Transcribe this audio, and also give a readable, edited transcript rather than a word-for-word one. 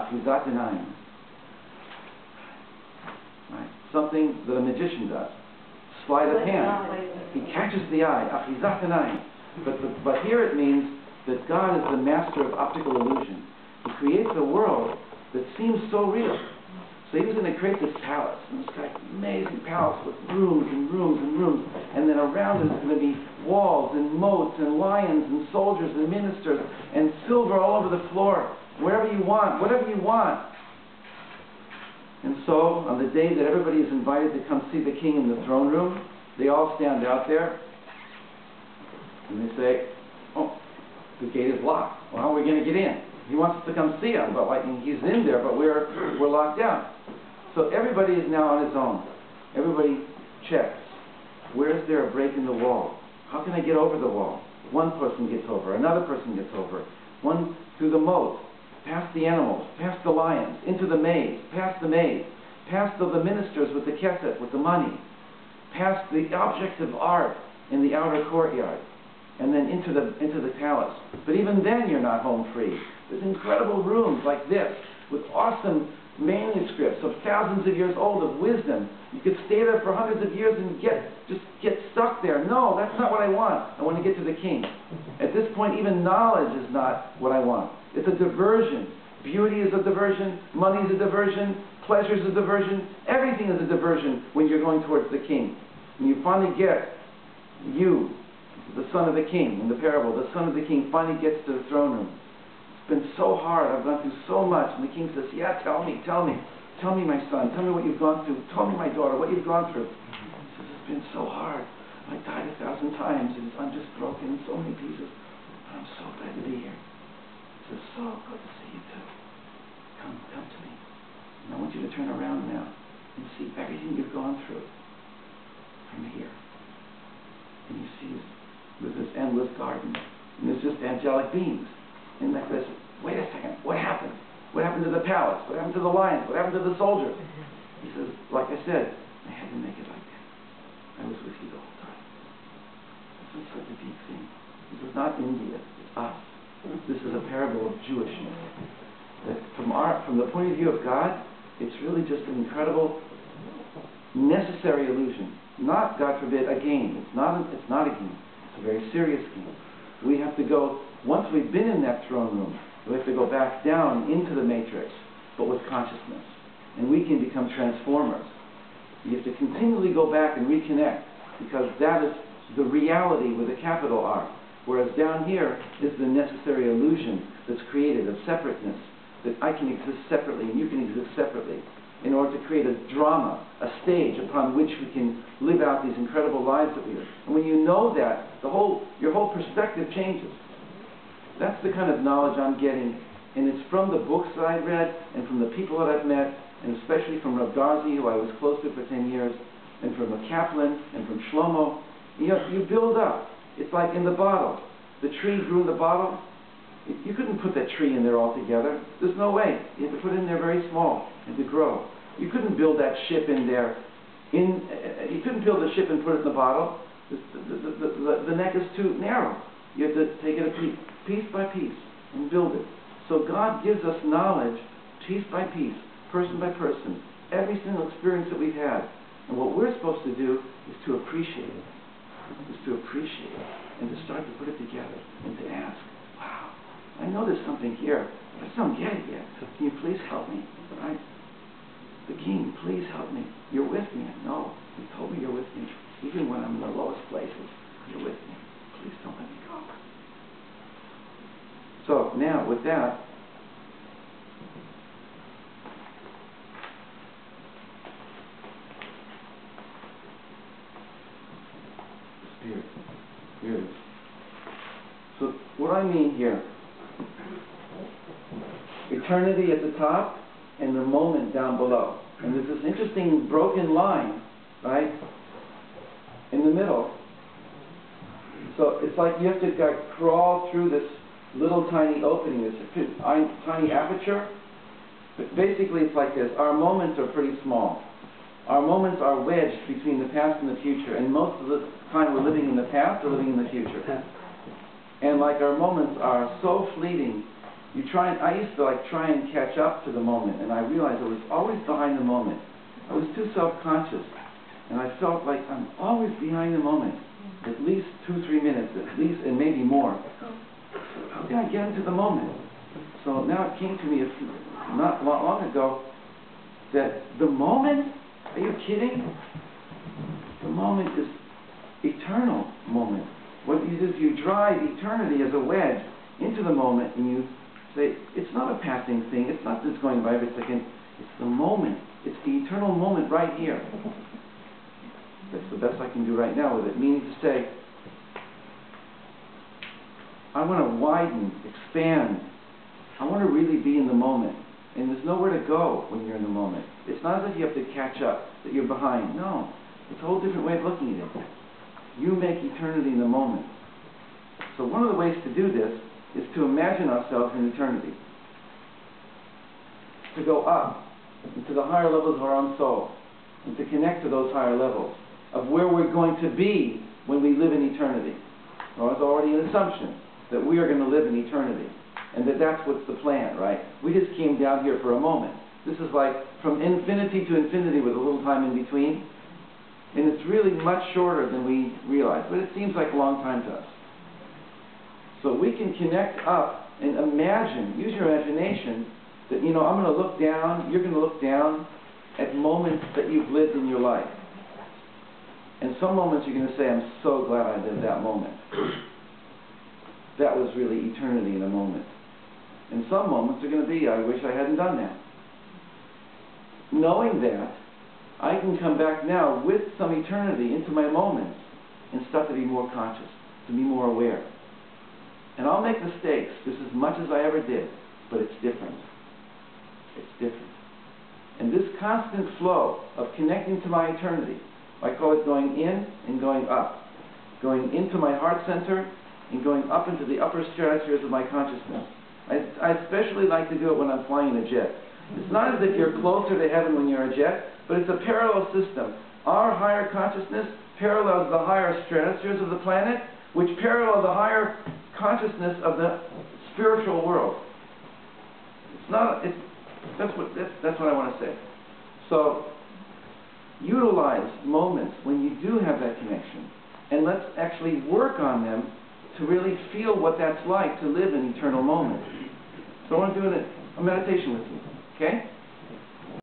achizat einayim. Right? Something that a magician does. Sleight of hand. He catches the eye, achizat einayim. But here it means that God is the master of optical illusion. He creates a world that seems so real. So he was going to create this palace, and this amazing palace with rooms and rooms and rooms, and then around it is going to be walls and moats and lions and soldiers and ministers and silver all over the floor, wherever you want, whatever you want. And so, on the day that everybody is invited to come see the king in the throne room, they all stand out there, and they say, oh, the gate is locked. Well, how are we going to get in? He wants us to come see him, but he's in there, but we're locked down. So everybody is now on his own. Everybody checks. Where is there a break in the wall? How can I get over the wall? One person gets over, another person gets over. One through the moat, past the animals, past the lions, into the maze, past the ministers with the kesef, with the money, past the objects of art in the outer courtyard, and then into the palace. But even then you're not home free. There's incredible rooms like this with awesome manuscripts of thousands of years old of wisdom. You could stay there for hundreds of years and just get stuck there. No, that's not what I want. I want to get to the king. At this point, even knowledge is not what I want. It's a diversion. Beauty is a diversion. Money is a diversion. Pleasure is a diversion. Everything is a diversion when you're going towards the king. When you finally get the son of the king, in the parable, the son of the king finally gets to the throne room. It's been so hard, I've gone through so much. And the king says, yeah, tell me, my son, tell me what you've gone through. Tell me, my daughter, what you've gone through. He says, it's been so hard. I died 1,000 times, and I'm just broken in so many pieces. But I'm so glad to be here. He says, so good to see you too. Come to me. And I want you to turn around now and see everything you've gone through from here. And you see this endless garden, and there's just angelic beings. And like this, wait a second, what happened? What happened to the palace? What happened to the lions? What happened to the soldiers? He says, like I said, I had to make it like that. I was with you the whole time. This is such a deep thing. This is not India, it's us. This is a parable of Jewishness. That from the point of view of God, it's really just an incredible, necessary illusion. Not, God forbid, a game. It's not a game. It's a very serious game. We have to go, once we've been in that throne room, we have to go back down into the matrix, but with consciousness. And we can become transformers. You have to continually go back and reconnect, because that is the reality with a capital R. Whereas down here is the necessary illusion that's created of separateness, that I can exist separately and you can exist separately, in order to create a drama, a stage upon which we can live out these incredible lives that we live. And when you know that, your whole perspective changes. That's the kind of knowledge I'm getting, and it's from the books that I've read, and from the people that I've met, and especially from Rav Garzi, who I was close to for 10 years, and from a Kaplan, and from Shlomo. You build up. It's like in the bottle. The tree grew in the bottle. You couldn't put that tree in there all together. There's no way. You have to put it in there very small and to grow. You couldn't build that ship in there. You couldn't build the ship and put it in the bottle. The neck is too narrow. You have to take it piece by piece and build it. So God gives us knowledge piece by piece, person by person, every single experience that we've had. And what we're supposed to do is to appreciate it. And to start to put it together and to ask, wow, I know there's something here, but I just don't get it yet. Can you please help me? Right? The king, please help me. You're with me. I know. You told me you're with me. Even when I'm in the lowest places, you're with me. Please don't let me go. So now, with that, Spirit. So what I mean here, eternity at the top and the moment down below. And there's this interesting broken line, right, in the middle. So it's like you have to crawl through this little tiny opening, this tiny aperture. But basically it's like this. Our moments are pretty small. Our moments are wedged between the past and the future, and most of the time we're living in the past or living in the future. And like our moments are so fleeting I used to try and catch up to the moment, and I realized I was always behind the moment. I was too self-conscious, and I felt like I'm always behind the moment, at least 2-3 minutes, at least, and maybe more. How can I get into the moment? So now it came to me not long ago that the moment, are you kidding? The moment is eternal moment. What you do is you drive eternity as a wedge into the moment, and you say, it's not a passing thing, it's not just going by every second, it's the moment. It's the eternal moment right here. That's the best I can do right now with it, meaning to say, I want to widen, expand. I want to really be in the moment. And there's nowhere to go when you're in the moment. It's not as if you have to catch up, that you're behind. No. It's a whole different way of looking at it. You make eternity in the moment. So one of the ways to do this is to imagine ourselves in eternity. To go up into the higher levels of our own soul. And to connect to those higher levels of where we're going to be when we live in eternity. Well, it's already an assumption that we are going to live in eternity. And that's what's the plan, right? We just came down here for a moment. This is like from infinity to infinity with a little time in between. And it's really much shorter than we realize, but it seems like a long time to us. So we can connect up and imagine, use your imagination, that, I'm going to look down, you're going to look down at moments that you've lived in your life. And some moments you're going to say, I'm so glad I lived that moment. That was really eternity in a moment. And some moments are going to be, I wish I hadn't done that. Knowing that, I can come back now with some eternity into my moments and start to be more conscious, to be more aware. And I'll make mistakes just as much as I ever did, but it's different. It's different. And this constant flow of connecting to my eternity, I call it going in and going up. Going into my heart center and going up into the upper stratospheres of my consciousness. I especially like to do it when I'm flying a jet. It's not as if you're closer to heaven when you're a jet, but it's a parallel system. Our higher consciousness parallels the higher stratospheres of the planet, which parallel the higher consciousness of the spiritual world. That's what I want to say. So, utilize moments when you do have that connection, and let's actually work on them to really feel what that's like to live in eternal moments. So I want to do a meditation with you, okay?